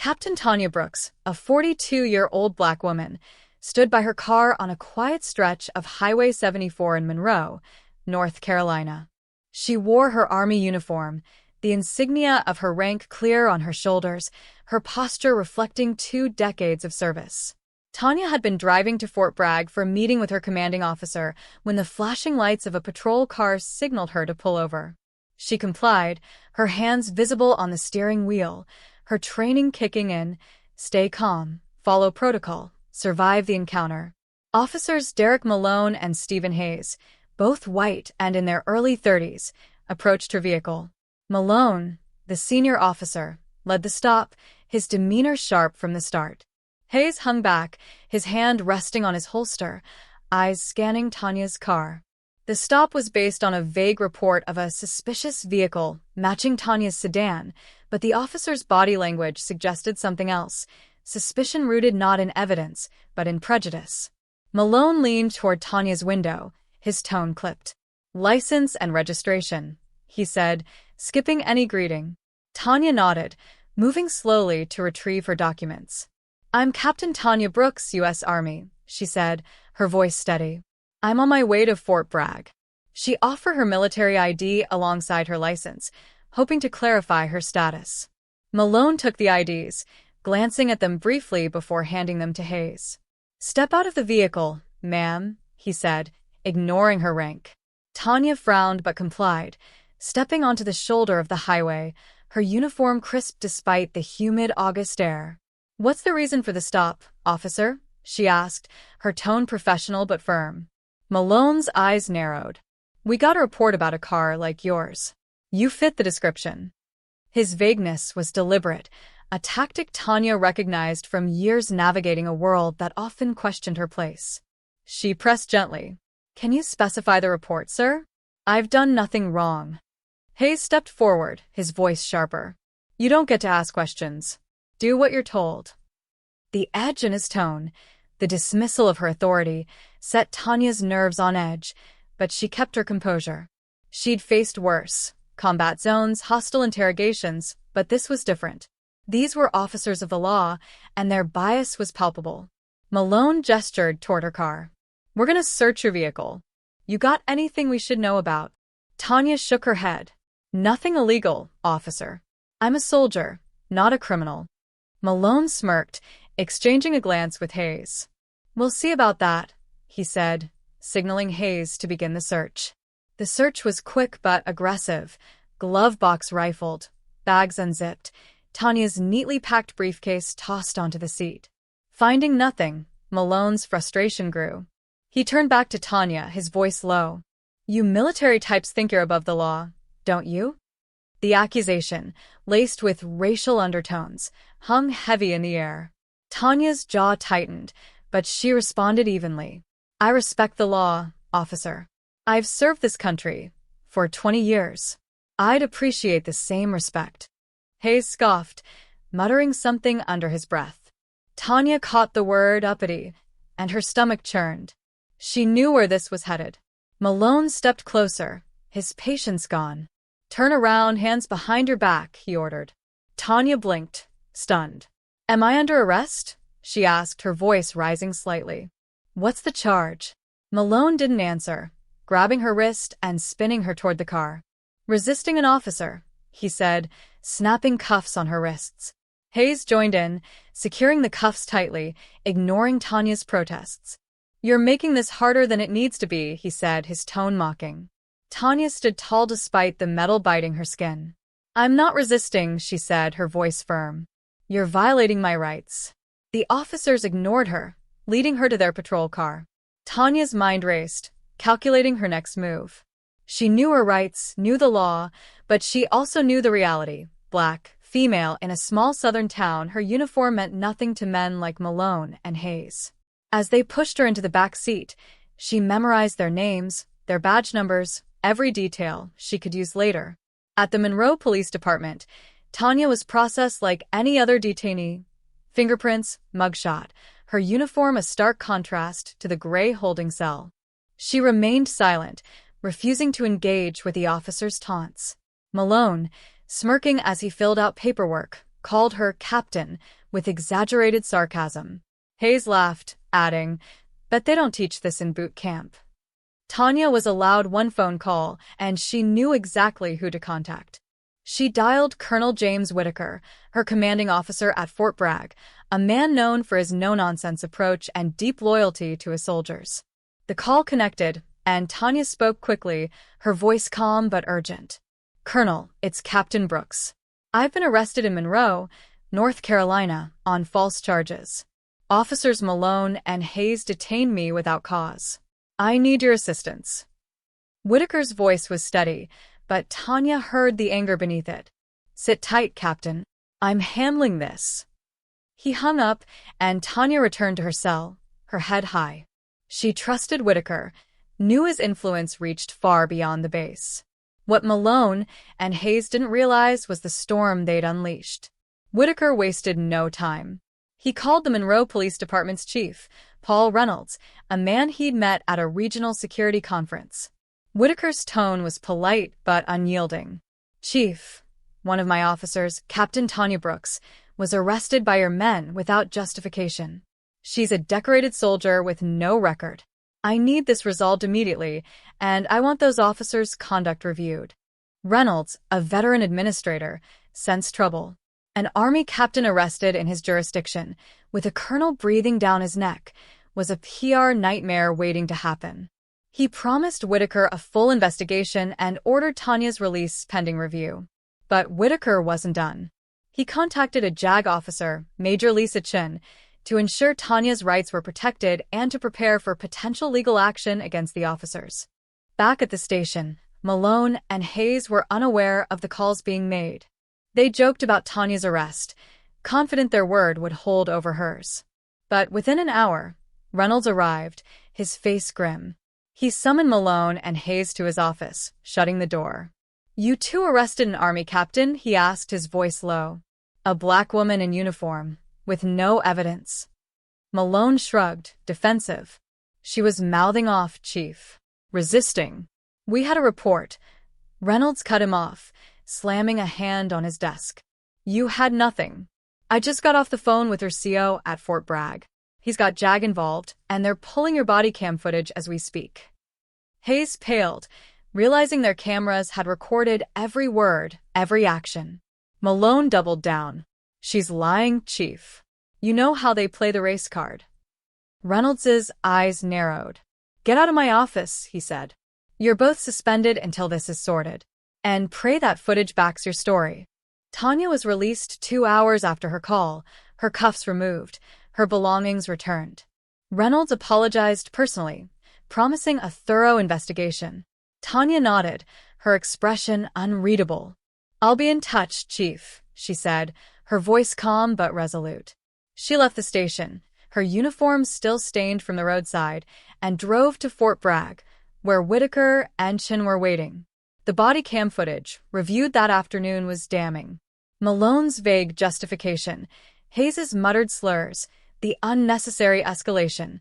Captain Tanya Brooks, a 42-year-old black woman, stood by her car on a quiet stretch of Highway 74 in Monroe, North Carolina. She wore her Army uniform, the insignia of her rank clear on her shoulders, her posture reflecting 2 decades of service. Tanya had been driving to Fort Bragg for a meeting with her commanding officer when the flashing lights of a patrol car signaled her to pull over. She complied, her hands visible on the steering wheel, her training kicking in. Stay calm, follow protocol, survive the encounter. Officers Derek Malone and Stephen Hayes, both white and in their early 30s, approached her vehicle. Malone, the senior officer, led the stop, his demeanor sharp from the start. Hayes hung back, his hand resting on his holster, eyes scanning Tanya's car. The stop was based on a vague report of a suspicious vehicle matching Tanya's sedan, but the officer's body language suggested something else, suspicion rooted not in evidence, but in prejudice. Malone leaned toward Tanya's window, his tone clipped. "License and registration," he said, skipping any greeting. Tanya nodded, moving slowly to retrieve her documents. "I'm Captain Tanya Brooks, U.S. Army," she said, her voice steady. "I'm on my way to Fort Bragg." She offered her military ID alongside her license, hoping to clarify her status. Malone took the IDs, glancing at them briefly before handing them to Hayes. "Step out of the vehicle, ma'am," he said, ignoring her rank. Tanya frowned but complied, stepping onto the shoulder of the highway, her uniform crisp despite the humid August air. "What's the reason for the stop, officer?" she asked, her tone professional but firm. Malone's eyes narrowed. "We got a report about a car like yours. You fit the description." His vagueness was deliberate, a tactic Tanya recognized from years navigating a world that often questioned her place. She pressed gently. "Can you specify the report, sir? I've done nothing wrong." Hayes stepped forward, his voice sharper. "You don't get to ask questions. Do what you're told." The edge in his tone, the dismissal of her authority, set Tanya's nerves on edge, but she kept her composure. She'd faced worse, combat zones, hostile interrogations, but this was different. These were officers of the law, and their bias was palpable. Malone gestured toward her car. "We're gonna search your vehicle. You got anything we should know about?" Tanya shook her head. "Nothing illegal, officer. I'm a soldier, not a criminal." Malone smirked, exchanging a glance with Hayes. "We'll see about that," he said, signaling Hayes to begin the search. The search was quick but aggressive, glove box rifled, bags unzipped, Tanya's neatly packed briefcase tossed onto the seat. Finding nothing, Malone's frustration grew. He turned back to Tanya, his voice low. "You military types think you're above the law, don't you?" The accusation, laced with racial undertones, hung heavy in the air. Tanya's jaw tightened, but she responded evenly. "I respect the law, officer. I've served this country for 20 years. I'd appreciate the same respect." Hayes scoffed, muttering something under his breath. Tanya caught the word uppity, and her stomach churned. She knew where this was headed. Malone stepped closer, his patience gone. "Turn around, hands behind your back," he ordered. Tanya blinked, stunned. "Am I under arrest?" she asked, her voice rising slightly. "What's the charge?" Malone didn't answer, grabbing her wrist and spinning her toward the car. "Resisting an officer," he said, snapping cuffs on her wrists. Hayes joined in, securing the cuffs tightly, ignoring Tanya's protests. "You're making this harder than it needs to be," he said, his tone mocking. Tanya stood tall despite the metal biting her skin. "I'm not resisting," she said, her voice firm. "You're violating my rights." The officers ignored her, leading her to their patrol car. Tanya's mind raced, calculating her next move. She knew her rights, knew the law, but she also knew the reality. Black, female, in a small southern town, her uniform meant nothing to men like Malone and Hayes. As they pushed her into the back seat, she memorized their names, their badge numbers, every detail she could use later. At the Monroe Police Department, Tanya was processed like any other detainee. Fingerprints, mugshot, her uniform a stark contrast to the gray holding cell. She remained silent, refusing to engage with the officer's taunts. Malone, smirking as he filled out paperwork, called her captain with exaggerated sarcasm. Hayes laughed, adding, "Bet they don't teach this in boot camp." Tanya was allowed one phone call, and she knew exactly who to contact. She dialed Colonel James Whitaker, her commanding officer at Fort Bragg, a man known for his no-nonsense approach and deep loyalty to his soldiers. The call connected, and Tanya spoke quickly, her voice calm but urgent. "Colonel, it's Captain Brooks. I've been arrested in Monroe, North Carolina, on false charges. Officers Malone and Hayes detained me without cause. I need your assistance." Whitaker's voice was steady, but Tanya heard the anger beneath it. "Sit tight, Captain. I'm handling this." He hung up, and Tanya returned to her cell, her head high. She trusted Whitaker, knew his influence reached far beyond the base. What Malone and Hayes didn't realize was the storm they'd unleashed. Whitaker wasted no time. He called the Monroe Police Department's chief, Paul Reynolds, a man he'd met at a regional security conference. Whitaker's tone was polite but unyielding. "Chief, one of my officers, Captain Tanya Brooks, was arrested by your men without justification. She's a decorated soldier with no record. I need this resolved immediately, and I want those officers' conduct reviewed." Reynolds, a veteran administrator, sensed trouble. An Army captain arrested in his jurisdiction, with a colonel breathing down his neck, was a PR nightmare waiting to happen. He promised Whitaker a full investigation and ordered Tanya's release pending review. But Whitaker wasn't done. He contacted a JAG officer, Major Lisa Chin, to ensure Tanya's rights were protected and to prepare for potential legal action against the officers. Back at the station, Malone and Hayes were unaware of the calls being made. They joked about Tanya's arrest, confident their word would hold over hers. But within an hour, Reynolds arrived, his face grim. He summoned Malone and Hayes to his office, shutting the door. "You two arrested an Army captain?" he asked, his voice low. "A black woman in uniform, with no evidence." Malone shrugged, defensive. "She was mouthing off, Chief. Resisting. We had a report." Reynolds cut him off, slamming a hand on his desk. "You had nothing. I just got off the phone with her CO at Fort Bragg. He's got JAG involved, and they're pulling your body cam footage as we speak." Hayes paled, realizing their cameras had recorded every word, every action. Malone doubled down. "She's lying, Chief. You know how they play the race card." Reynolds's eyes narrowed. "Get out of my office," he said. "You're both suspended until this is sorted. And pray that footage backs your story." Tanya was released 2 hours after her call, her cuffs removed, her belongings returned. Reynolds apologized personally, promising a thorough investigation. Tanya nodded, her expression unreadable. "I'll be in touch, Chief," she said, her voice calm but resolute. She left the station, her uniform still stained from the roadside, and drove to Fort Bragg, where Whitaker and Chin were waiting. The body cam footage, reviewed that afternoon, was damning. Malone's vague justification, Hayes's muttered slurs, the unnecessary escalation,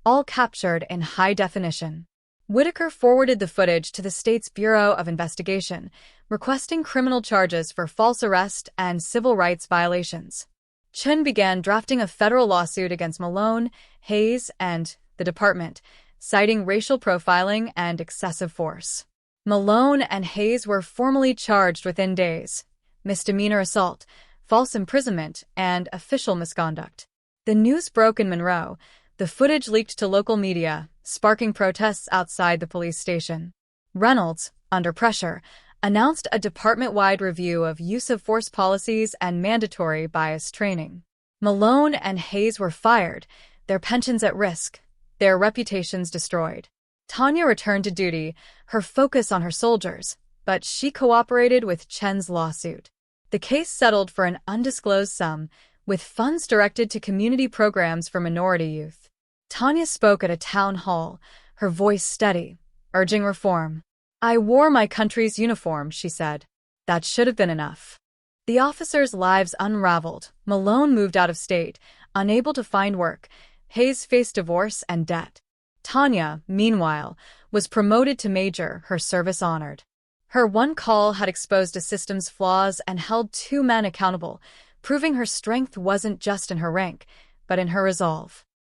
all captured in high definition. Whitaker forwarded the footage to the state's Bureau of Investigation, requesting criminal charges for false arrest and civil rights violations. Chin began drafting a federal lawsuit against Malone, Hayes, and the department, citing racial profiling and excessive force. Malone and Hayes were formally charged within days: misdemeanor assault, false imprisonment, and official misconduct. The news broke in Monroe. The footage leaked to local media, sparking protests outside the police station. Reynolds, under pressure, announced a department-wide review of use-of-force policies and mandatory bias training. Malone and Hayes were fired, their pensions at risk, their reputations destroyed. Tanya returned to duty, her focus on her soldiers, but she cooperated with Chen's lawsuit. The case settled for an undisclosed sum, with funds directed to community programs for minority youth. Tanya spoke at a town hall, her voice steady, urging reform. "I wore my country's uniform," she said. "That should have been enough." The officers' lives unraveled. Malone moved out of state, unable to find work. Hayes faced divorce and debt. Tanya, meanwhile, was promoted to major, her service honored. Her one call had exposed a system's flaws and held 2 men accountable, proving her strength wasn't just in her rank, but in her resolve.